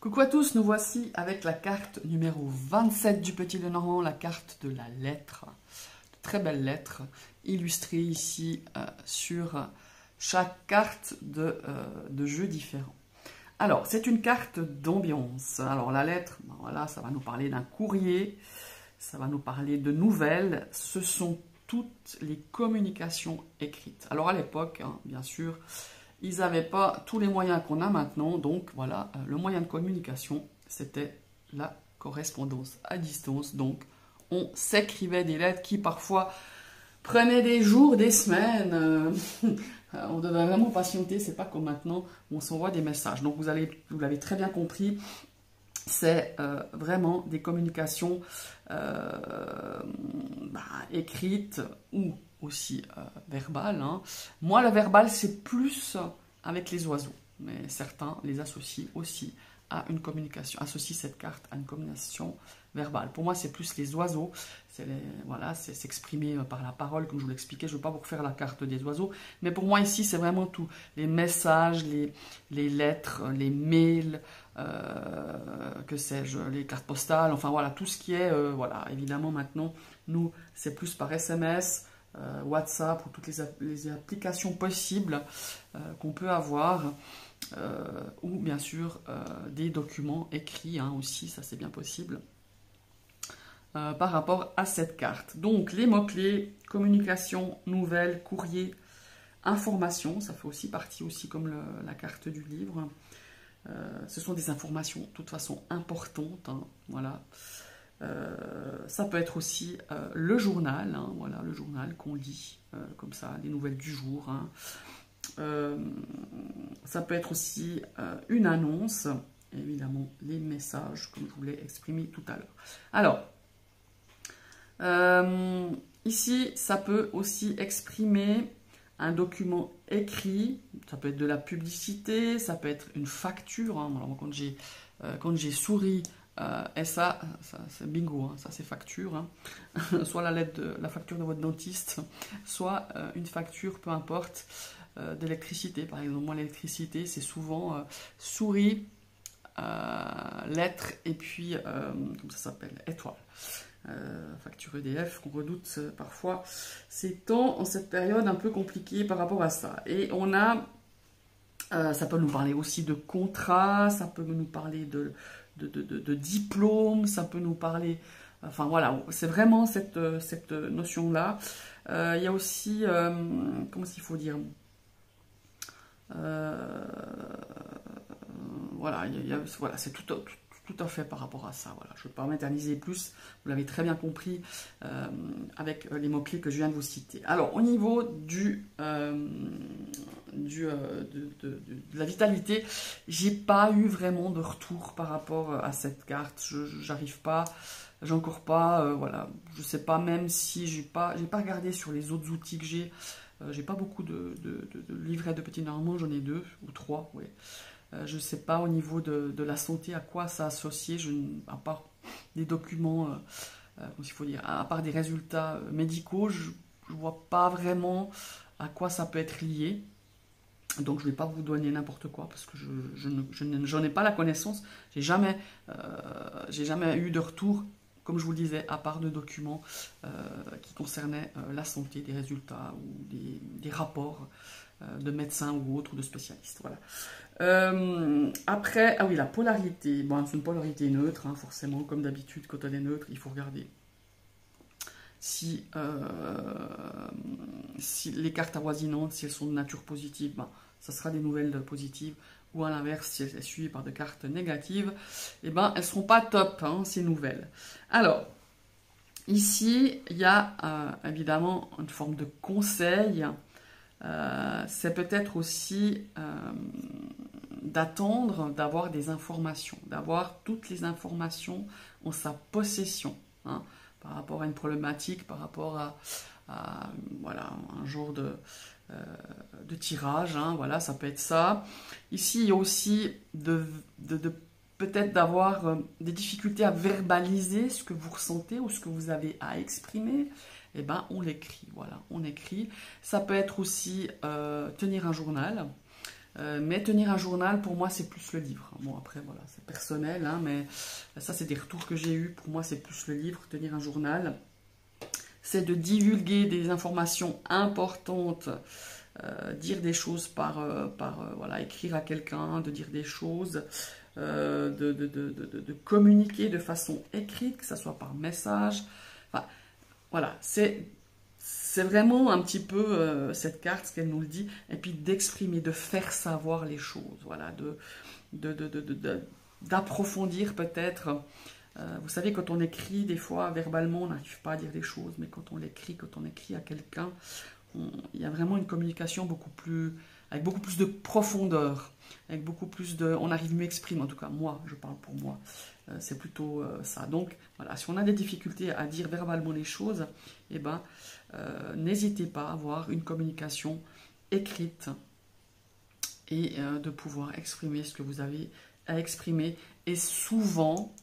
Coucou à tous, nous voici avec la carte numéro 27 du Petit Lenormand, la carte de la lettre. De très belles lettres illustrées ici sur chaque carte de jeu différent. Alors, c'est une carte d'ambiance. Alors, la lettre, ben voilà, ça va nous parler d'un courrier, ça va nous parler de nouvelles. Ce sont toutes les communications écrites. Alors, à l'époque, hein, bien sûr, ils n'avaient pas tous les moyens qu'on a maintenant. Donc, voilà, le moyen de communication, c'était la correspondance à distance. Donc, on s'écrivait des lettres qui, parfois, prenaient des jours, des semaines. On devait vraiment patienter. C'est pas comme maintenant où on s'envoie des messages. Donc, vous l'avez très bien compris. C'est vraiment des communications écrites ou aussi verbales. Hein. Moi, le verbal, c'est plus avec les oiseaux. Mais certains les associent aussi à une communication, associent cette carte à une communication verbale. Pour moi, c'est plus les oiseaux. Voilà, c'est s'exprimer par la parole, comme je vous l'expliquais. Je ne veux pas vous refaire la carte des oiseaux. Mais pour moi, ici, c'est vraiment tout. Les messages, les lettres, les mails, que sais-je, les cartes postales. Enfin, voilà, tout ce qui est, voilà, évidemment, maintenant, nous, c'est plus par SMS, WhatsApp ou toutes les applications possibles qu'on peut avoir. Ou bien sûr des documents écrits hein, aussi, ça c'est bien possible. Par rapport à cette carte. Donc les mots-clés, communication, nouvelles, courrier, information, ça fait aussi partie aussi comme la carte du livre. Ce sont des informations de toute façon importantes, hein, voilà. Ça peut être aussi le journal, hein, voilà, le journal qu'on lit, comme ça, les nouvelles du jour. Hein. Ça peut être aussi une annonce, et évidemment les messages, comme je vous l'ai exprimé tout à l'heure. Alors, ici, ça peut aussi exprimer un document écrit, ça peut être de la publicité, ça peut être une facture. Hein. Alors, quand j'ai souri, et ça c'est bingo, hein, ça c'est facture. Hein. Soit la facture de votre dentiste, soit une facture, peu importe, d'électricité. Par exemple, moi, l'électricité, c'est souvent souris, lettres, et puis, comment ça s'appelle, étoile. Facture EDF qu'on redoute parfois ces temps, en cette période un peu compliquée par rapport à ça. Et on a, ça peut nous parler aussi de contrat, ça peut nous parler de diplôme, ça peut nous parler, enfin voilà, c'est vraiment cette notion-là. Il y a aussi, comment il faut dire, voilà, voilà, c'est tout à fait par rapport à ça. Voilà. Je ne vais pas m'éterniser plus, vous l'avez très bien compris avec les mots-clés que je viens de vous citer. Alors, au niveau de la vitalité, j'ai pas eu vraiment de retour par rapport à cette carte. J'arrive pas, j'ai encore pas, voilà, je sais pas, même si j'ai pas regardé sur les autres outils que j'ai. J'ai pas beaucoup de livrets de Petit Lenormand, j'en ai 2 ou 3, oui. Je ne sais pas au niveau de la santé à quoi ça associé, à part des documents, il faut dire, à part des résultats médicaux, je ne vois pas vraiment à quoi ça peut être lié. Donc je ne vais pas vous donner n'importe quoi parce que j'en ai pas la connaissance. J'ai jamais eu de retour, comme je vous le disais, à part de documents qui concernaient la santé, des résultats ou des rapports de médecins ou autres, de spécialistes. Voilà. Après, ah oui, la polarité. Bon, c'est une polarité neutre, hein, forcément, comme d'habitude, quand elle est neutre, il faut regarder si les cartes avoisinantes, si elles sont de nature positive, ben, ça sera des nouvelles positives, ou à l'inverse, si elles sont suivies par des cartes négatives, eh ben, elles ne seront pas top, hein, ces nouvelles. Alors, ici, il y a évidemment une forme de conseil. C'est peut-être aussi d'attendre d'avoir des informations, d'avoir toutes les informations en sa possession, hein, par rapport à une problématique, par rapport à voilà, un genre de tirage, hein, voilà, ça peut être ça. Ici, il y a aussi peut-être d'avoir des difficultés à verbaliser ce que vous ressentez ou ce que vous avez à exprimer. Eh ben, on l'écrit, voilà, on écrit. Ça peut être aussi tenir un journal. Mais tenir un journal, pour moi, c'est plus le livre. Bon, après, voilà, c'est personnel, hein, mais ça, c'est des retours que j'ai eus. Pour moi, c'est plus le livre, tenir un journal. C'est de divulguer des informations importantes, dire des choses voilà, écrire à quelqu'un, de dire des choses, de communiquer de façon écrite, que ce soit par message. Enfin, voilà, c'est vraiment un petit peu cette carte, ce qu'elle nous le dit, et puis d'exprimer, de faire savoir les choses, voilà, d'approfondir peut-être. Vous savez, quand on écrit, des fois, verbalement, on n'arrive pas à dire les choses, mais quand on écrit à quelqu'un, il y a vraiment une communication avec beaucoup plus de profondeur, avec beaucoup plus de... On arrive mieux à exprimer, en tout cas, moi, je parle pour moi, c'est plutôt ça. Donc, voilà, si on a des difficultés à dire verbalement les choses, eh ben, n'hésitez pas à avoir une communication écrite et de pouvoir exprimer ce que vous avez à exprimer. Et souvent,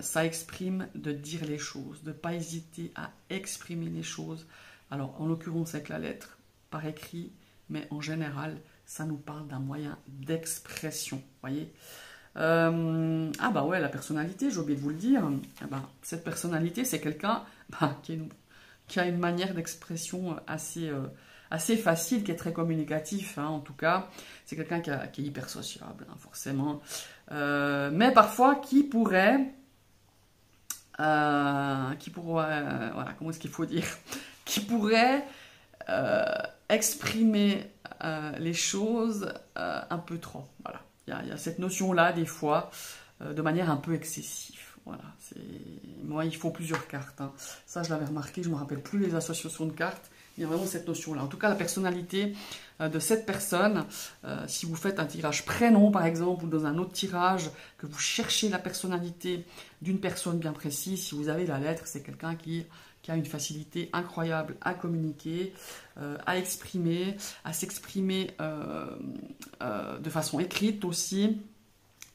ça exprime de dire les choses, de ne pas hésiter à exprimer les choses. Alors, en l'occurrence avec la lettre, par écrit, mais en général, ça nous parle d'un moyen d'expression, voyez. Ah bah ouais, la personnalité, j'ai oublié de vous le dire. Eh ben, cette personnalité, c'est quelqu'un qui a une manière d'expression assez facile, qui est très communicatif, hein, en tout cas. C'est quelqu'un qui est hyper sociable, hein, forcément. Mais parfois, qui pourrait voilà, comment est-ce qu'il faut dire, qui pourrait exprimer les choses un peu trop. Voilà. Il y a cette notion-là, des fois, de manière un peu excessive. Voilà. Moi, il faut plusieurs cartes. Hein. Ça, je l'avais remarqué, je ne me rappelle plus les associations de cartes. Il y a vraiment cette notion-là. En tout cas, la personnalité de cette personne, si vous faites un tirage prénom, par exemple, ou dans un autre tirage, que vous cherchez la personnalité d'une personne bien précise, si vous avez la lettre, c'est quelqu'un qui a une facilité incroyable à communiquer, à exprimer, à s'exprimer de façon écrite aussi.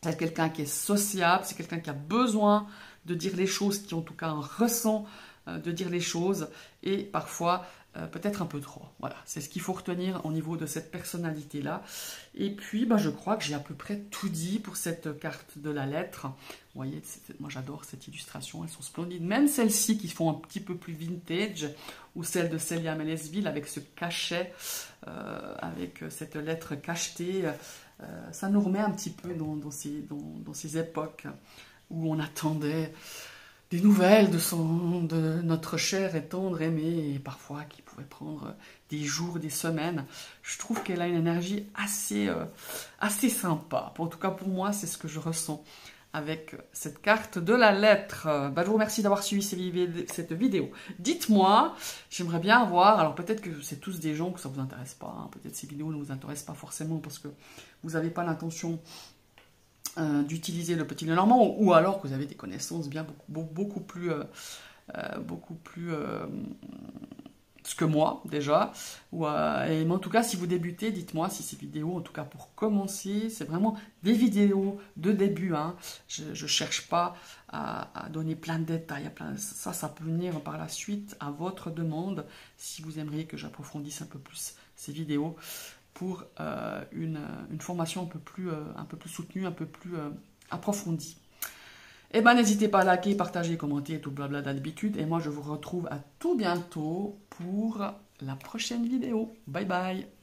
C'est quelqu'un qui est sociable, c'est quelqu'un qui a besoin de dire les choses, qui en tout cas en ressent de dire les choses, et parfois peut-être un peu trop. Voilà, c'est ce qu'il faut retenir au niveau de cette personnalité-là. Et puis, bah, je crois que j'ai à peu près tout dit pour cette carte de la lettre. Vous voyez, moi j'adore cette illustration, elles sont splendides. Même celles-ci qui font un petit peu plus vintage, ou celle de Célia Mélesville avec ce cachet, avec cette lettre cachetée, ça nous remet un petit peu dans ces époques où on attendait des nouvelles de notre cher et tendre aimé, et parfois qui pouvait prendre des jours, des semaines. Je trouve qu'elle a une énergie assez sympa. En tout cas, pour moi, c'est ce que je ressens avec cette carte de la lettre. Bah, je vous remercie d'avoir suivi cette vidéo. Dites-moi, j'aimerais bien voir, alors peut-être que c'est tous des gens que ça ne vous intéresse pas, hein, peut-être ces vidéos ne vous intéressent pas forcément parce que vous n'avez pas l'intention d'utiliser le petit Lenormand, ou alors que vous avez des connaissances bien beaucoup plus ce que moi déjà, mais en tout cas si vous débutez, dites-moi si ces vidéos, en tout cas pour commencer, c'est vraiment des vidéos de début, hein. Je cherche pas à donner plein de détails, ça peut venir par la suite à votre demande, si vous aimeriez que j'approfondisse un peu plus ces vidéos pour une formation un peu plus soutenue, un peu plus approfondie. Eh bien, n'hésitez pas à liker, partager, commenter, tout blabla d'habitude. Et moi, je vous retrouve à tout bientôt pour la prochaine vidéo. Bye bye!